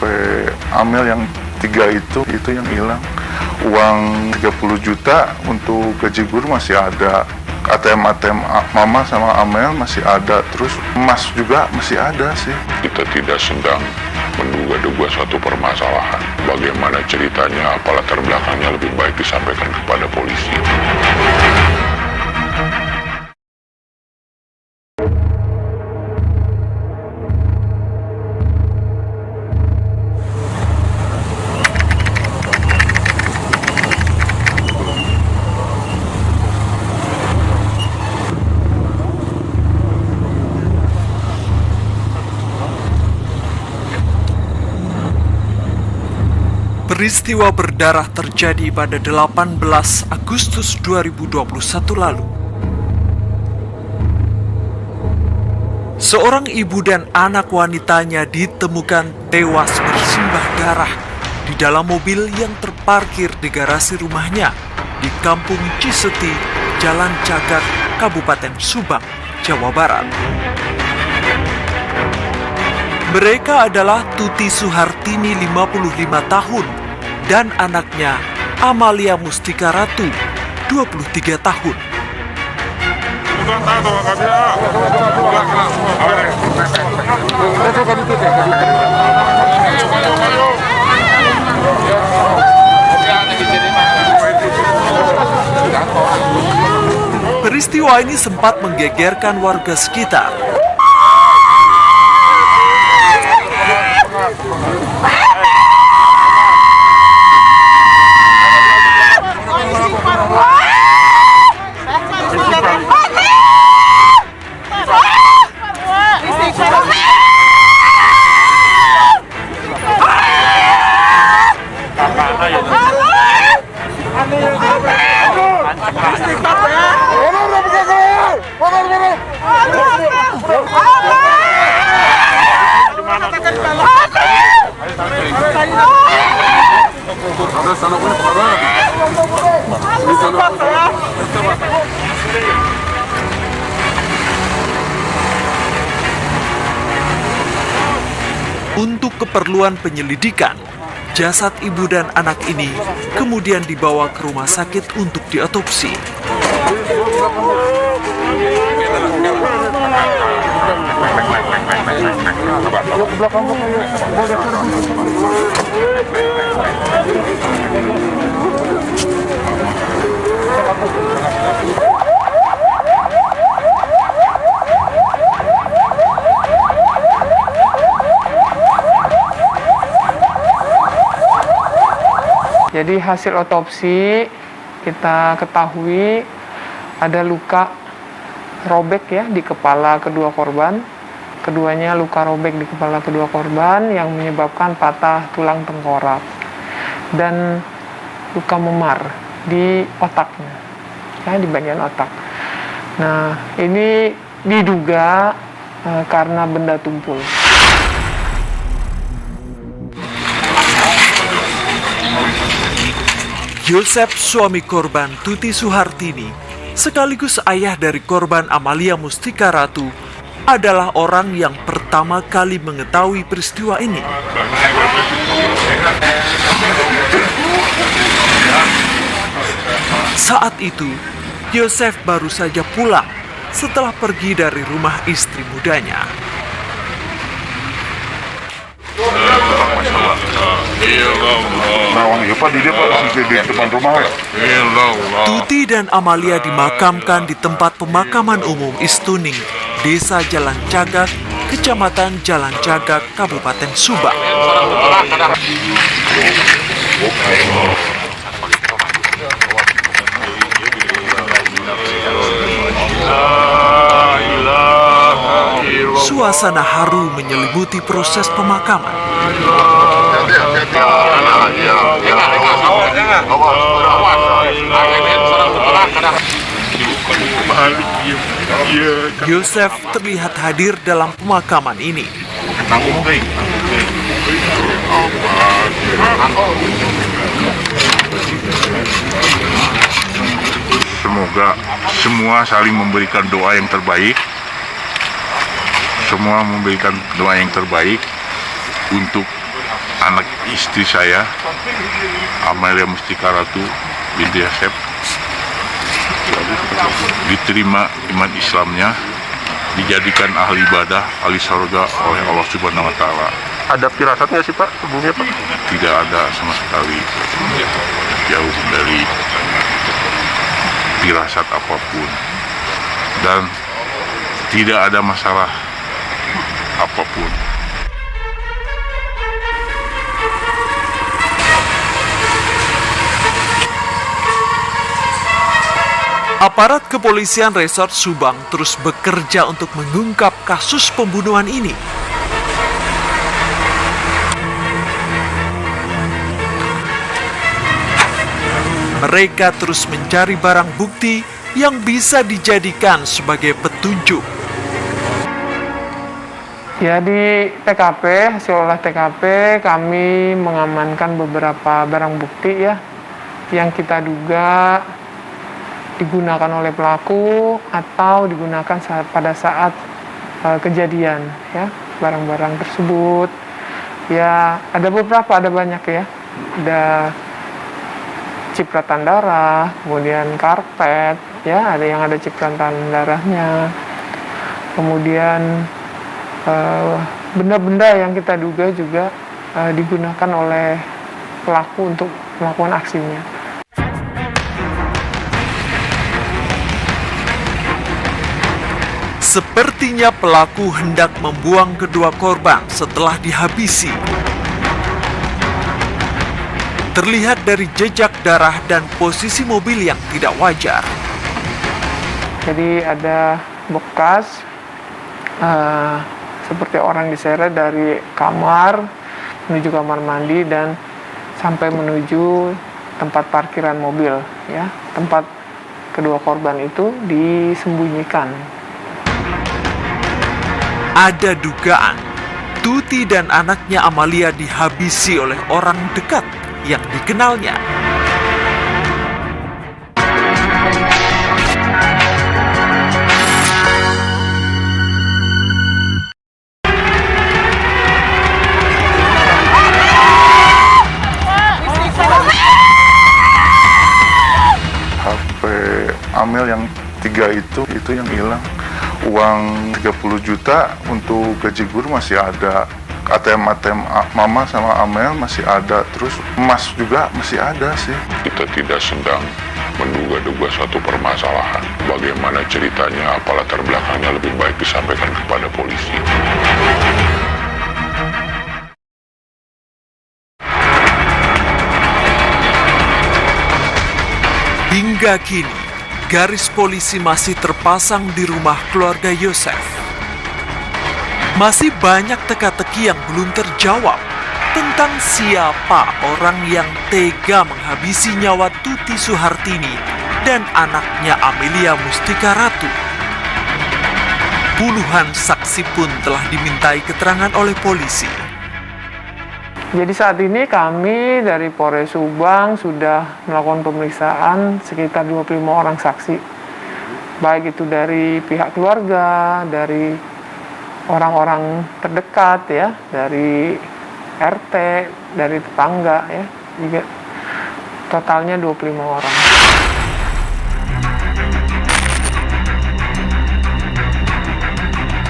HP Amel yang 3 itu yang hilang. Uang 30 juta untuk gaji guru masih ada. ATM Mama sama Amel masih ada. Terus emas juga masih ada sih. Kita tidak sedang menduga-duga suatu permasalahan. Bagaimana ceritanya, apa latar belakangnya lebih baik disampaikan kepada polisi. Peristiwa berdarah terjadi pada 18 Agustus 2021 lalu. Seorang ibu dan anak wanitanya ditemukan tewas bersimbah darah di dalam mobil yang terparkir di garasi rumahnya di Kampung Ciseti, Jalan Cagak, Kabupaten Subang, Jawa Barat. Mereka adalah Tuti Suhartini 55 tahun dan anaknya Amalia Mustika Ratu 23 tahun. Peristiwa ini sempat menggegerkan warga sekitar. Untuk keperluan penyelidikan, jasad ibu dan anak ini kemudian dibawa ke rumah sakit untuk diotopsi. Jadi hasil otopsi kita ketahui ada luka robek ya di kepala kedua korban. Keduanya luka robek di kepala kedua korban yang menyebabkan patah tulang tengkorak dan luka memar di otaknya, ya, di bagian otak. Nah, ini diduga karena benda tumpul. Yosef, suami korban Tuti Suhartini, sekaligus ayah dari korban Amalia Mustika Ratu, adalah orang yang pertama kali mengetahui peristiwa ini. Saat itu, Yosef baru saja pulang setelah pergi dari rumah istri mudanya. Tuti dan Amalia dimakamkan di tempat pemakaman umum Istuning, Desa Jalan Cagak, Kecamatan Jalan Cagak, Kabupaten Subang. Suasana haru menyelimuti proses pemakaman. Yosef terlihat hadir dalam pemakaman ini. Semoga semua saling memberikan doa yang terbaik. Semua memberikan doa yang terbaik untuk anak istri saya, Amelia Mustika Ratu binti Yosef, diterima iman Islamnya, dijadikan ahli ibadah, ahli surga oleh Allah Subhanahu wa Ta'ala. Ada firasat nggak sih Pak sebelumnya Pak? Tidak ada sama sekali, jauh dari firasat apapun, dan tidak ada masalah apapun. Aparat kepolisian Resort Subang terus bekerja untuk mengungkap kasus pembunuhan ini. Mereka terus mencari barang bukti yang bisa dijadikan sebagai petunjuk. Ya, di TKP, hasil olah TKP, kami mengamankan beberapa barang bukti ya, yang kita duga digunakan oleh pelaku atau digunakan pada saat kejadian ya. Barang-barang tersebut ya ada beberapa, ada banyak ya. Ada cipratan darah, kemudian karpet ya, ada yang ada cipratan darahnya. Kemudian benda-benda yang kita duga juga digunakan oleh pelaku untuk melakukan aksinya. Sepertinya pelaku hendak membuang kedua korban setelah dihabisi. Terlihat dari jejak darah dan posisi mobil yang tidak wajar. Jadi ada bekas seperti orang diseret dari kamar menuju kamar mandi dan sampai menuju tempat parkiran mobil ya, tempat kedua korban itu disembunyikan. Ada dugaan Tuti dan anaknya Amalia dihabisi oleh orang dekat yang dikenalnya. HP Amel yang 3 itu yang hilang. Uang 30 juta untuk gaji guru masih ada. ATM Mama sama Amel masih ada. Terus emas juga masih ada sih. Kita tidak sedang menduga-duga suatu permasalahan. Bagaimana ceritanya, apa latar belakangnya lebih baik disampaikan kepada polisi. Hingga kini, garis polisi masih terpasang di rumah keluarga Yosef. Masih banyak teka-teki yang belum terjawab tentang siapa orang yang tega menghabisi nyawa Tuti Suhartini dan anaknya Amelia Mustika Ratu. Puluhan saksi pun telah dimintai keterangan oleh polisi. Jadi saat ini kami dari Polres Subang sudah melakukan pemeriksaan sekitar 25 orang saksi. Baik itu dari pihak keluarga, dari orang-orang terdekat ya, dari RT, dari tetangga ya. Juga totalnya 25 orang.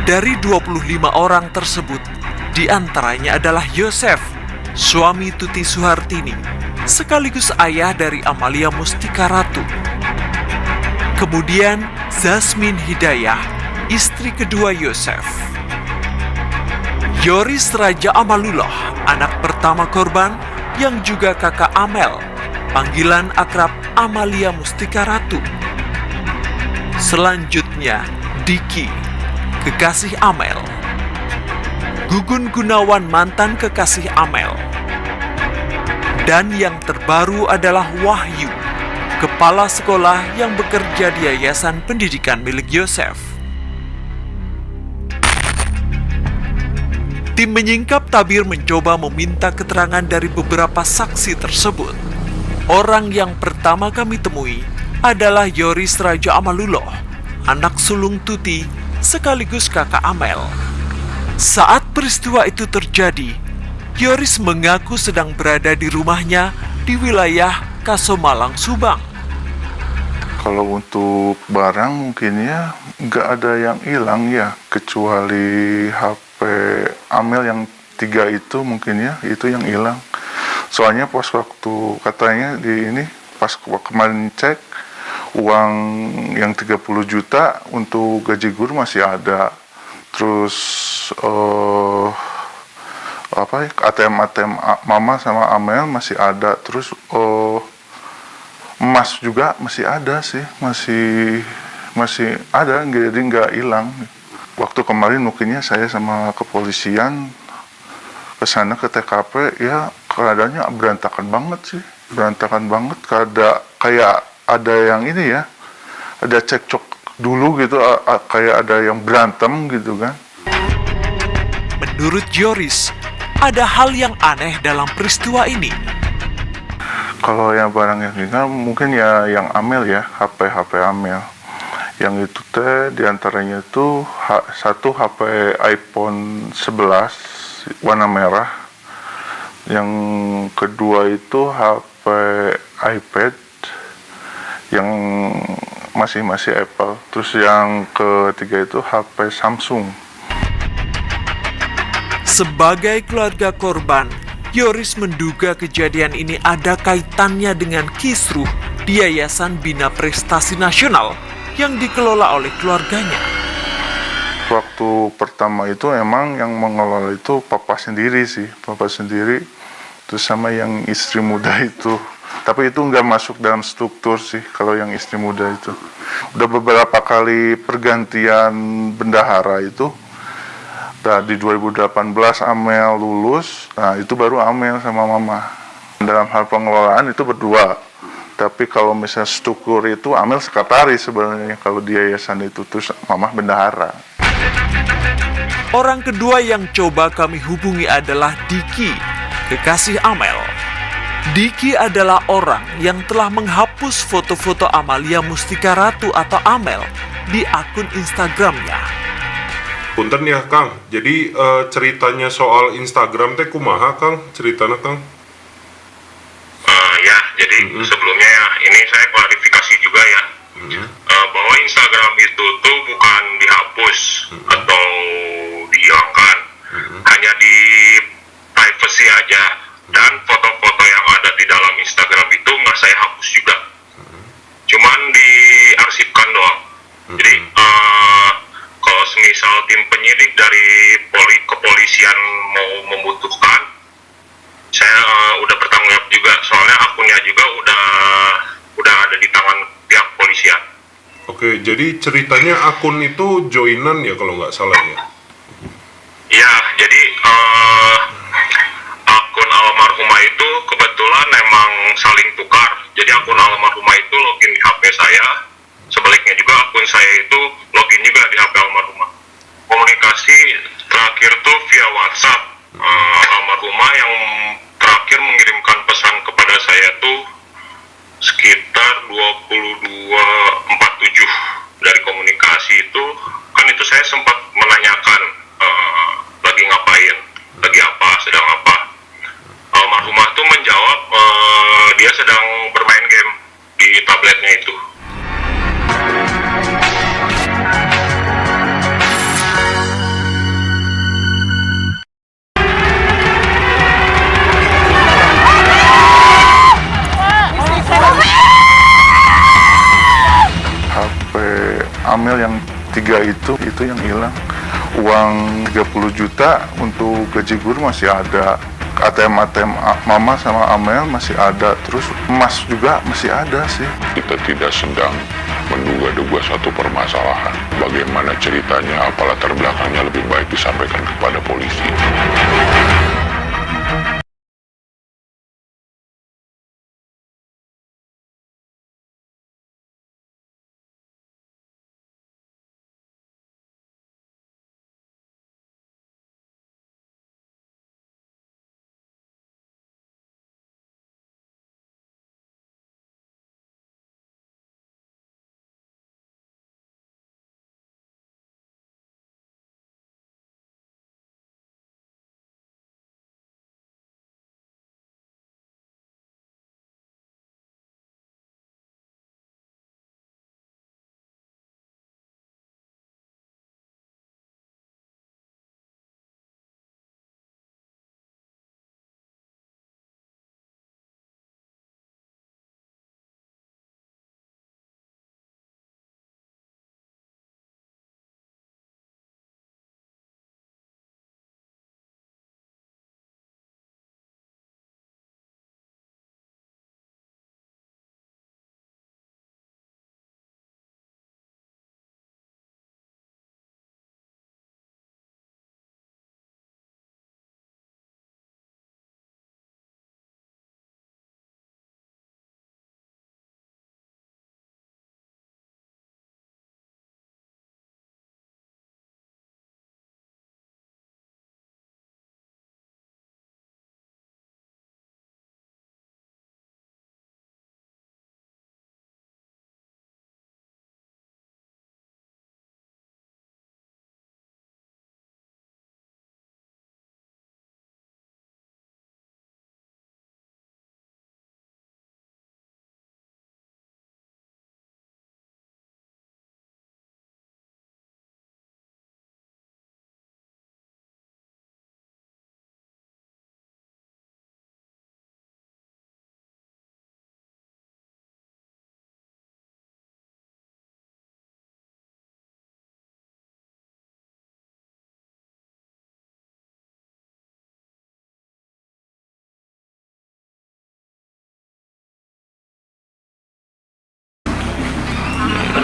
Dari 25 orang tersebut, diantaranya adalah Yosef, suami Tuti Suhartini, sekaligus ayah dari Amalia Mustika Ratu. Kemudian Zasmin Hidayah, istri kedua Yosef. Yoris Raja Amalullah, anak pertama korban yang juga kakak Amel, panggilan akrab Amalia Mustika Ratu. Selanjutnya, Diki, kekasih Amel. Gugun Gunawan, mantan kekasih Amel. Dan yang terbaru adalah Wahyu, kepala sekolah yang bekerja di Yayasan Pendidikan milik Yosef. Tim menyingkap tabir mencoba meminta keterangan dari beberapa saksi tersebut. Orang yang pertama kami temui adalah Yoris Raja Amalullah, anak sulung Tuti sekaligus kakak Amel. Saat peristiwa itu terjadi, Yoris mengaku sedang berada di rumahnya di wilayah Kasomalang, Subang. Kalau untuk barang mungkin ya nggak ada yang hilang ya, kecuali HP Amel yang 3 itu mungkin ya, itu yang hilang. Soalnya pas waktu katanya pas kemarin cek, uang yang 30 juta untuk gaji guru masih ada. Terus ATM Mama sama Amel masih ada. Terus emas juga masih ada sih, masih ada, jadi nggak hilang. Waktu kemarin mungkinnya saya sama kepolisian ke sana ke TKP, ya keadaannya berantakan banget sih, berantakan banget. Kayak ada yang ini ya, ada cekcok dulu gitu, kayak ada yang berantem gitu kan. Menurut Yoris, ada hal yang aneh dalam peristiwa ini. Kalau yang barang yang hilang mungkin ya yang Amel ya, HP Amel. Yang itu diantaranya itu satu HP iPhone 11 warna merah. Yang kedua itu HP iPad yang masih Apple. Terus yang ketiga itu HP Samsung. Sebagai keluarga korban, Yoris menduga kejadian ini ada kaitannya dengan kisruh di Yayasan Bina Prestasi Nasional yang dikelola oleh keluarganya. Waktu pertama itu emang yang mengelola itu papa sendiri sih, terus sama yang istri muda itu. Tapi itu nggak masuk dalam struktur sih kalau yang istri muda itu. Udah beberapa kali pergantian bendahara itu. Nah, di 2018 Amel lulus, nah itu baru Amel sama Mama. Dalam hal pengelolaan itu berdua. Tapi kalau misalnya struktur itu Amel sekretaris sebenarnya kalau di yayasan itu, terus Mama bendahara. Orang kedua yang coba kami hubungi adalah Diki, kekasih Amel. Diki adalah orang yang telah menghapus foto-foto Amalia Mustika Ratu atau Amel di akun Instagramnya. Punten ya Kang, jadi ceritanya soal Instagram teh kumaha Kang, ceritanya Kang? Ya, jadi sebelumnya ya, ini saya klarifikasi juga ya, bahwa Instagram itu tuh bukan dihapus atau dihilangkan, hanya di privacy aja, dan foto-foto yang ada di dalam Instagram itu nggak saya hapus juga, cuman diarsipkan doang. Jadi kalau semisal tim penyidik dari kepolisian mau membutuhkan, saya udah bertanggung jawab juga, soalnya akunnya juga udah ada di tangan pihak polisian. Oke, jadi ceritanya akun itu joinan ya kalau nggak salah ya? Iya, jadi akun almarhumah itu kebetulan emang saling tukar. Jadi akun almarhumah itu login di HP saya, sebaliknya juga akun saya itu login juga di HP almarhumah. Komunikasi terakhir tuh via WhatsApp. Almarhumah yang terakhir mengirimkan pesan kepada saya tuh sekitar 22.47 dari komunikasi itu. Kan itu saya sempat menanyakan lagi ngapain, lagi apa, sedang apa. Almarhumah tuh menjawab dia sedang bermain game di tabletnya itu. HP Amel yang 3 itu yang hilang. Uang 30 juta untuk gaji guru masih ada. ATM Mama sama Amel masih ada. Terus emas juga masih ada sih. Kita tidak sedang menduga-duga satu permasalahan. Bagaimana ceritanya, apa latar belakangnya lebih baik disampaikan kepada polisi.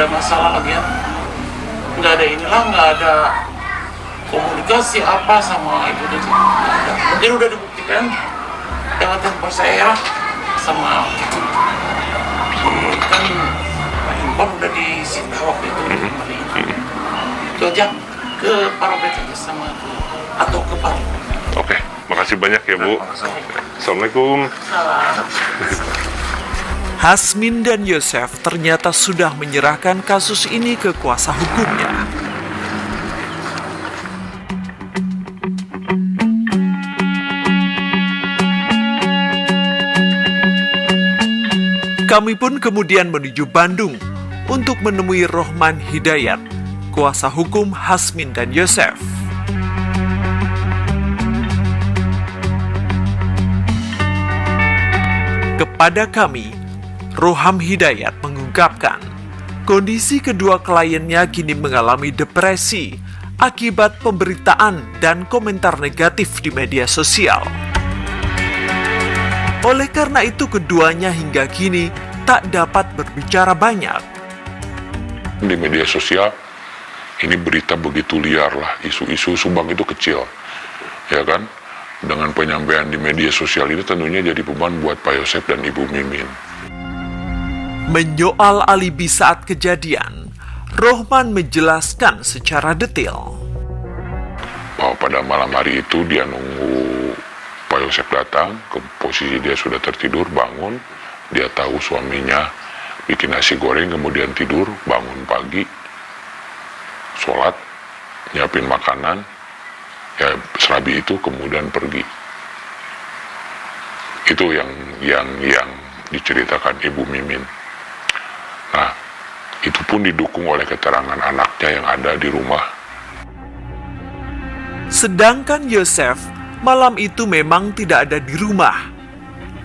ada masalah lagi ya, nggak ada inilah, nggak ada komunikasi apa sama ibu itu. Mungkin udah dibuktikan lewat handphone saya sama kan handphone udah disita waktu itu dikembaliin. Itu aja ke Pak Robert aja sama atau ke Pak. Oke, makasih banyak ya Bu. Assalamualaikum. Hasmin dan Yosef ternyata sudah menyerahkan kasus ini ke kuasa hukumnya. Kami pun kemudian menuju Bandung untuk menemui Rohman Hidayat, kuasa hukum Hasmin dan Yosef. Kepada kami, Roham Hidayat mengungkapkan, kondisi kedua kliennya kini mengalami depresi akibat pemberitaan dan komentar negatif di media sosial. Oleh karena itu, keduanya hingga kini tak dapat berbicara banyak. Di media sosial, ini berita begitu liar lah, isu-isu Subang itu kecil, ya kan? Dengan penyampaian di media sosial ini tentunya jadi beban buat Pak Yosef dan Ibu Mimin. Menyoal alibi saat kejadian, Rohman menjelaskan secara detail. Bahwa pada malam hari itu dia nunggu Pak Yosef datang, ke posisi dia sudah tertidur, bangun, dia tahu suaminya bikin nasi goreng, kemudian tidur, bangun pagi, sholat, nyiapin makanan, ya serabi itu kemudian pergi. Itu yang diceritakan Ibu Mimin. Nah, itu pun didukung oleh keterangan anaknya yang ada di rumah. Sedangkan Yosef malam itu memang tidak ada di rumah.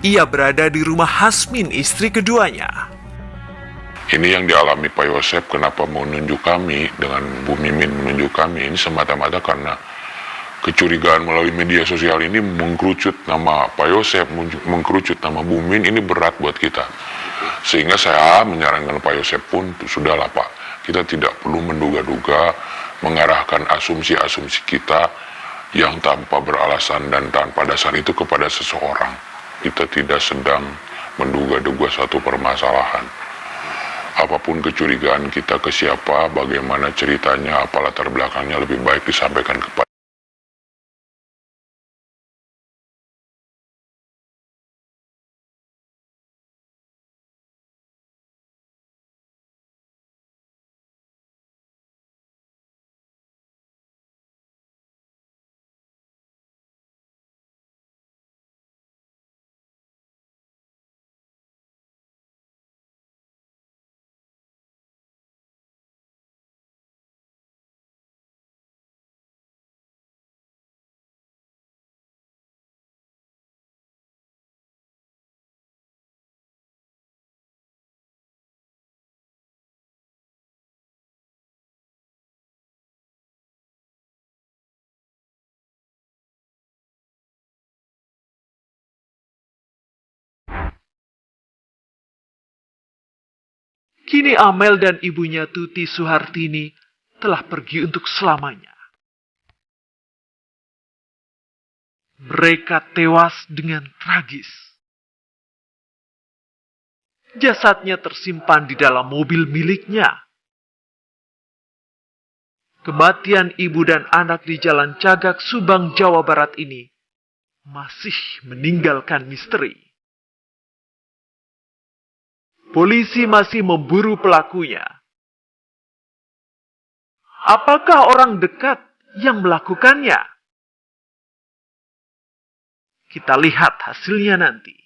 Ia berada di rumah Hasmin, istri keduanya. Ini yang dialami Pak Yosef, kenapa menunjuk kami, dengan Bu Mimin menunjuk kami, ini semata-mata karena kecurigaan melalui media sosial ini mengkerucut nama Pak Yosef, mengkerucut nama Bu Mimin, ini berat buat kita. Sehingga saya menyarankan Pak Yosef pun, sudahlah Pak, kita tidak perlu menduga-duga, mengarahkan asumsi-asumsi kita yang tanpa beralasan dan tanpa dasar itu kepada seseorang. Kita tidak sedang menduga-duga satu permasalahan. Apapun kecurigaan kita ke siapa, bagaimana ceritanya, apa latar belakangnya, lebih baik disampaikan kepada Kini Amel dan ibunya Tuti Suhartini telah pergi untuk selamanya. Mereka tewas dengan tragis. Jasadnya tersimpan di dalam mobil miliknya. Kematian ibu dan anak di Jalan Cagak, Subang, Jawa Barat ini masih meninggalkan misteri. Polisi masih memburu pelakunya. Apakah orang dekat yang melakukannya? Kita lihat hasilnya nanti.